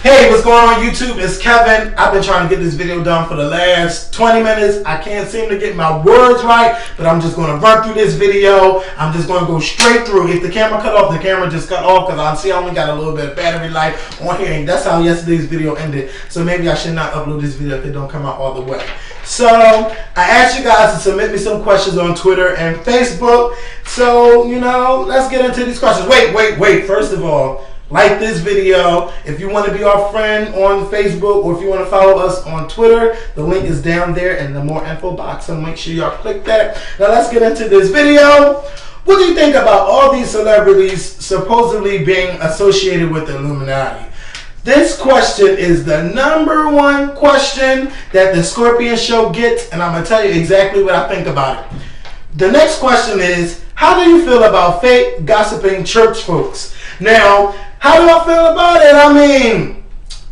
Hey, what's going on YouTube? It's Kevin. I've been trying to get this video done for the last 20 minutes. I can't seem to get my words right, but I'm just going to run through this video. I'm just going to go straight through. If the camera cut off, the camera just cut off because I see I only got a little bit of battery life on here. And that's how yesterday's video ended. So maybe I should not upload this video if it don't come out all the way. So I asked you guys to submit me some questions on Twitter and Facebook. So, let's get into these questions. Wait. First of all, like this video. If you want to be our friend on Facebook or if you want to follow us on Twitter, the link is down there in the more info box, so make sure y'all click that. Now let's get into this video. What do you think about all these celebrities supposedly being associated with the Illuminati? This question is the #1 question that the Scorpion Show gets, and I'm going to tell you exactly what I think about it. The next question is, how do you feel about fake gossiping church folks? Now, how do I feel about it? I mean,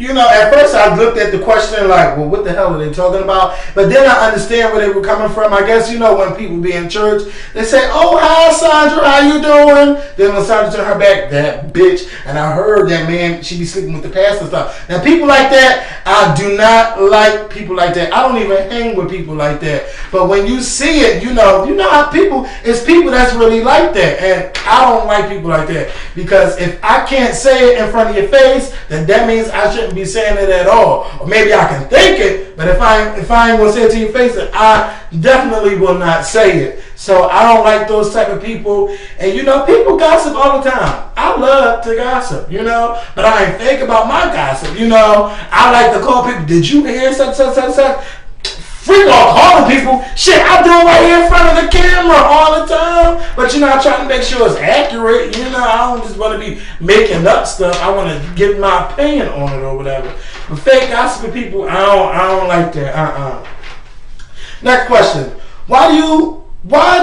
at first I looked at the question like, well, what the hell are they talking about? But then I understand where they were coming from. I guess, when people be in church, they say, oh, hi, Sandra, how you doing? Then when Sandra turned her back, that bitch, and I heard that, man, she be sleeping with the pastor and stuff. Now, people like that, I do not like people like that. I don't even hang with people like that. But when you see it, you know how it's people that's really like that. And I don't like people like that. Because if I can't say it in front of your face, then that means I shouldn't be saying it at all. Or maybe I can think it, but if I ain't gonna say it to your face, then I definitely will not say it. So I don't like those type of people. And people gossip all the time. I love to gossip, but I ain't fake about my gossip. I like to call people, did you hear such? Freak off calling people. Shit, I do it right here in front of the camera all the time. But I try to make sure it's accurate. I don't just want to be making up stuff. I want to give my opinion on it or whatever. But fake gossiping people, I don't like that. Next question. Why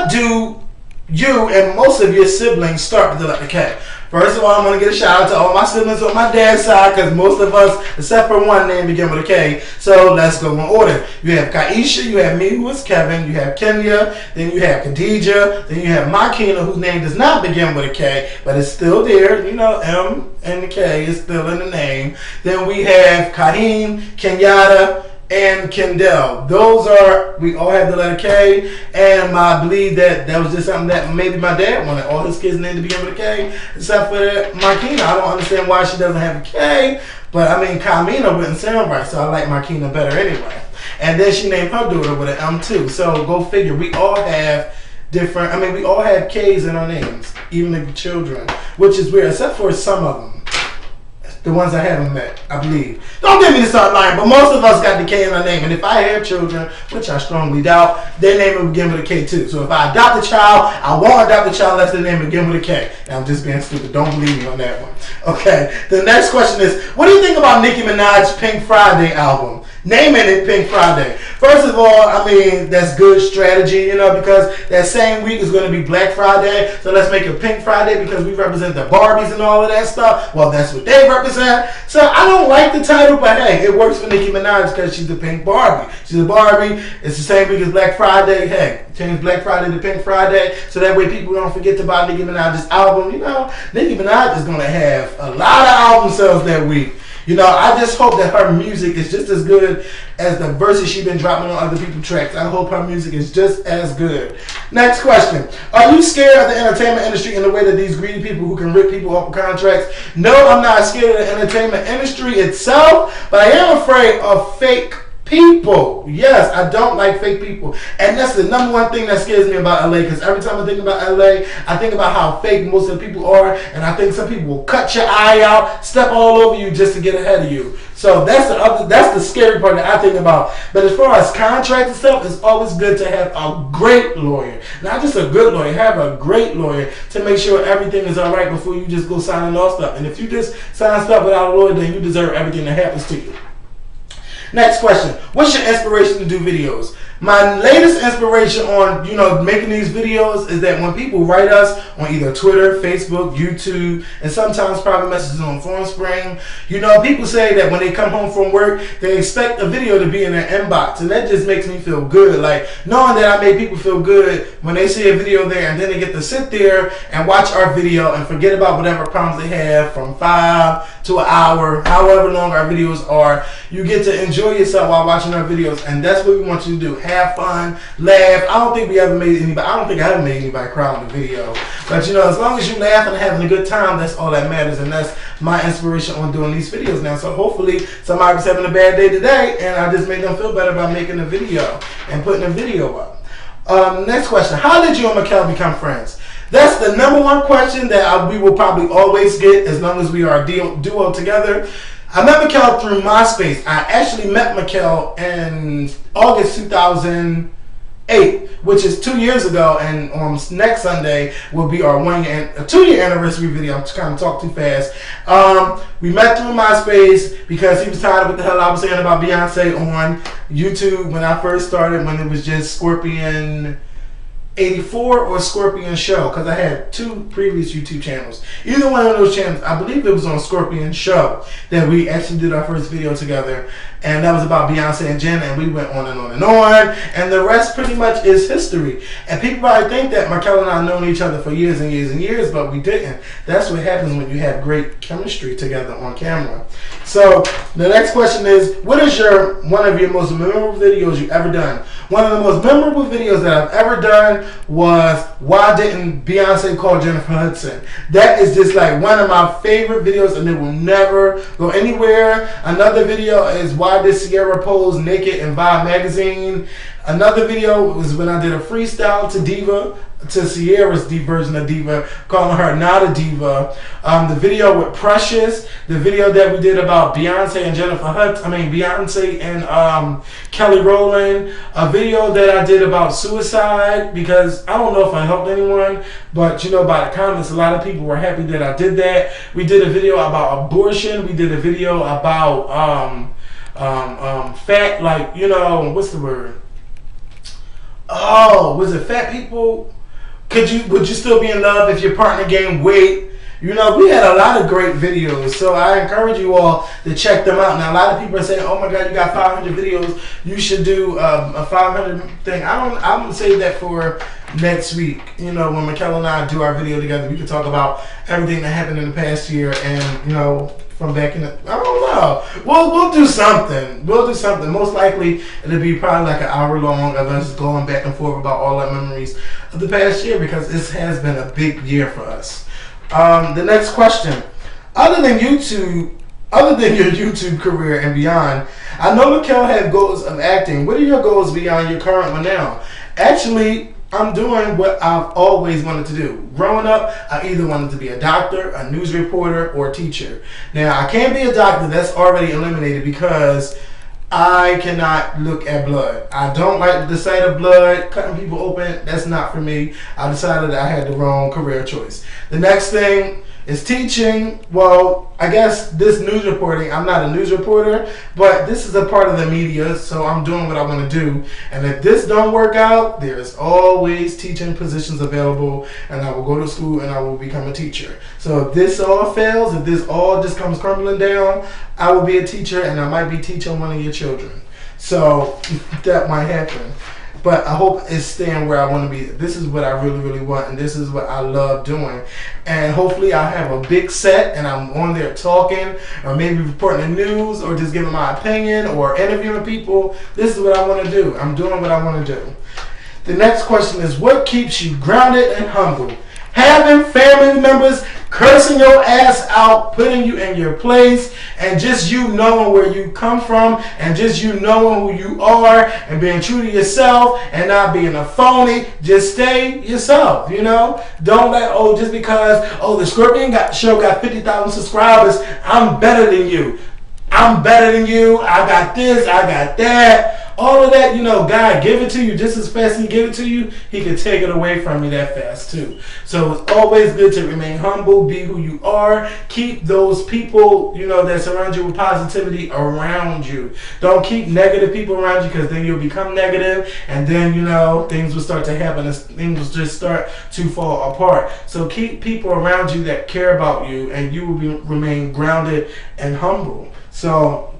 do you and most of your siblings start with the letter K? First of all, I'm going to get a shout out to all my siblings on my dad's side because most of us, except for one name, begin with a K. So let's go in order. You have Kaisha, you have me, who is Kevin, you have Kenya, then you have Khadijah, then you have Makina, whose name does not begin with a K, but it's still there. M and the K is still in the name. Then we have Kahim, Kenyatta, and Kendall. We all have the letter K, and I believe that was just something that maybe my dad wanted. All his kids need to begin with a K, except for Makina. I don't understand why she doesn't have a K, but I mean, Kamina wouldn't sound right, so I like Makina better anyway. And then she named her daughter with an M too, so go figure. We all have we all have K's in our names, even the children, which is weird, except for some of them. The ones I haven't met, I believe. Don't get me to start lying, but most of us got the K in our name. And if I have children, which I strongly doubt, their name will begin with a K too. So if I adopt a child, I won't adopt a child unless their name begin with a K. And I'm just being stupid. Don't believe me on that one. Okay, the next question is, what do you think about Nicki Minaj's Pink Friday album? Naming it Pink Friday. First of all, I mean, that's good strategy, because that same week is going to be Black Friday. So let's make it Pink Friday because we represent the Barbies and all of that stuff. Well, that's what they represent. So I don't like the title, but hey, it works for Nicki Minaj because she's the Pink Barbie. She's a Barbie. It's the same week as Black Friday. Hey, change Black Friday to Pink Friday so that way people don't forget to buy Nicki Minaj's album. Nicki Minaj is going to have a lot of album sales that week. I just hope that her music is just as good as the verses she's been dropping on other people's tracks. I hope her music is just as good. Next question. Are you scared of the entertainment industry in the way that these greedy people who can rip people off of contracts? No, I'm not scared of the entertainment industry itself, but I am afraid of fake people. Yes, I don't like fake people. And that's the #1 thing that scares me about LA, because every time I think about LA, I think about how fake most of the people are, and I think some people will cut your eye out, step all over you just to get ahead of you. So that's the scary part that I think about. But as far as contracts and stuff, it's always good to have a great lawyer. Not just a good lawyer, have a great lawyer to make sure everything is alright before you just go signing off stuff. And if you just sign stuff without a lawyer, then you deserve everything that happens to you. Next question. What's your inspiration to do videos? My latest inspiration on, making these videos is that when people write us on either Twitter, Facebook, YouTube, and sometimes private messages on FormSpring, people say that when they come home from work, they expect a video to be in their inbox. And that just makes me feel good. Like, knowing that I made people feel good when they see a video there and then they get to sit there and watch our video and forget about whatever problems they have from 5 to an hour, however long our videos are. You get to enjoy yourself while watching our videos, and that's what we want you to do. Have fun, laugh. I don't think I ever made anybody cry on the video. But you know, as long as you laugh and having a good time, that's all that matters, and that's my inspiration on doing these videos now. So hopefully somebody was having a bad day today, and I just made them feel better by making a video and putting a video up. Next question. How did you and Makael become friends? That's the number one question that we will probably always get as long as we are a duo together. I met Makael through MySpace. I actually met Makael in August 2008, which is 2 years ago, and on next Sunday will be our 2-year anniversary video. I'm just kind of talking too fast. We met through MySpace because he was tired of what the hell I was saying about Beyonce on YouTube when I first started, when it was just Scorpion 84 or Scorpion Show, because I had 2 previous YouTube channels. Either one of those channels, I believe it was on Scorpion Show that we actually did our first video together, and that was about Beyonce and Jenna, and we went on and on and on, and the rest pretty much is history. And people probably think that Makael and I have known each other for years and years and years, but we didn't. That's what happens when you have great chemistry together on camera. So the next question is, what is one of your most memorable videos you've ever done? One of the most memorable videos that I've ever done was why didn't Beyonce call Jennifer Hudson? That is just like one of my favorite videos, and it will never go anywhere. Another video is why did Sierra pose naked in Vibe magazine? Another video was when I did a freestyle to Sierra's version of Diva, calling her not a diva. The video with Precious, the video that we did about Beyonce and Beyonce and Kelly Rowland, a video that I did about suicide, because I don't know if I helped anyone, but you know, by the comments, a lot of people were happy that I did that. We did a video about abortion. We did a video about fat, like, you know, what's the word? Oh, was it fat people? Would you still be in love if your partner gained weight? You know, we had a lot of great videos, so I encourage you all to check them out. Now, a lot of people are saying, "Oh my God, you got 500 videos. You should do a 500 thing." I'm gonna save that for next week. You know, when Makael and I do our video together, we can talk about everything that happened in the past year, and you know, from back in the, I don't know. We'll do something. We'll do something. Most likely, it'll be probably like an hour long of us going back and forth about all our memories of the past year, because this has been a big year for us. The next question. Other than your YouTube career and beyond, I know Makael had goals of acting. What are your goals beyond your current one now? Actually, I'm doing what I've always wanted to do. Growing up, I either wanted to be a doctor, a news reporter, or a teacher. Now, I can't be a doctor. That's already eliminated because I cannot look at blood. I don't like the sight of blood, cutting people open. That's not for me. I decided I had the wrong career choice. The next thing is teaching. Well, I guess this news reporting, I'm not a news reporter, but this is a part of the media, so I'm doing what I want to do. And if this don't work out, there's always teaching positions available, and I will go to school and I will become a teacher. So if this all fails, if this all just comes crumbling down, I will be a teacher, and I might be teaching one of your children. So that might happen. But I hope it's staying where I want to be. This is what I really, really want, and this is what I love doing. And hopefully I'll have a big set, and I'm on there talking, or maybe reporting the news, or just giving my opinion, or interviewing people. This is what I want to do. I'm doing what I want to do. The next question is, what keeps you grounded and humble? Having family members cursing your ass out, putting you in your place, and just you knowing where you come from, and just you knowing who you are, and being true to yourself, and not being a phony. Just stay yourself, you know? Don't let, just because, the Scorpion show got 50,000 subscribers, I'm better than you. I'm better than you. I got this, I got that. All of that, you know, God give it to you just as fast as He give it to you, He can take it away from you that fast too. So it's always good to remain humble, be who you are. Keep those people, you know, that surround you with positivity around you. Don't keep negative people around you, because then you'll become negative, and then, you know, things will start to happen, and things will just start to fall apart. So keep people around you that care about you, and you will remain grounded and humble. So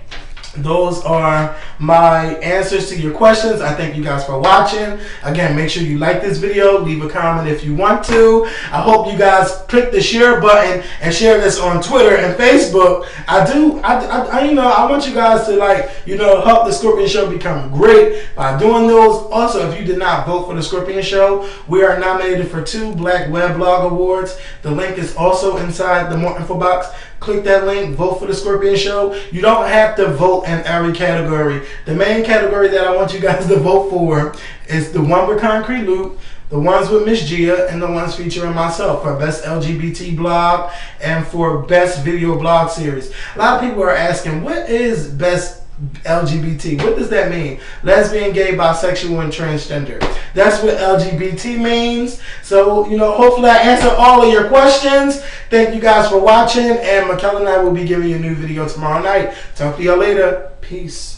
those are my answers to your questions. I thank you guys for watching. Again, make sure you like this video, leave a comment if you want to. I hope you guys click the share button and share this on Twitter and Facebook. I want you guys to help the Scorpion Show become great by doing those. Also, if you did not vote for the Scorpion Show, we are nominated for 2 Black Weblog Awards. The link is also inside the more info box. Click that link, vote for the Scorpion Show. You don't have to vote in every category. The main category that I want you guys to vote for is the one with Concrete Luke, the ones with Miss Gia, and the ones featuring myself for Best LGBT Blog and for Best Video Blog Series. A lot of people are asking, what is Best LGBT? What does that mean? Lesbian, gay, bisexual, and transgender. That's what LGBT means. So, hopefully I answered all of your questions. Thank you guys for watching, and Makael and I will be giving you a new video tomorrow night. Talk to y'all later. Peace.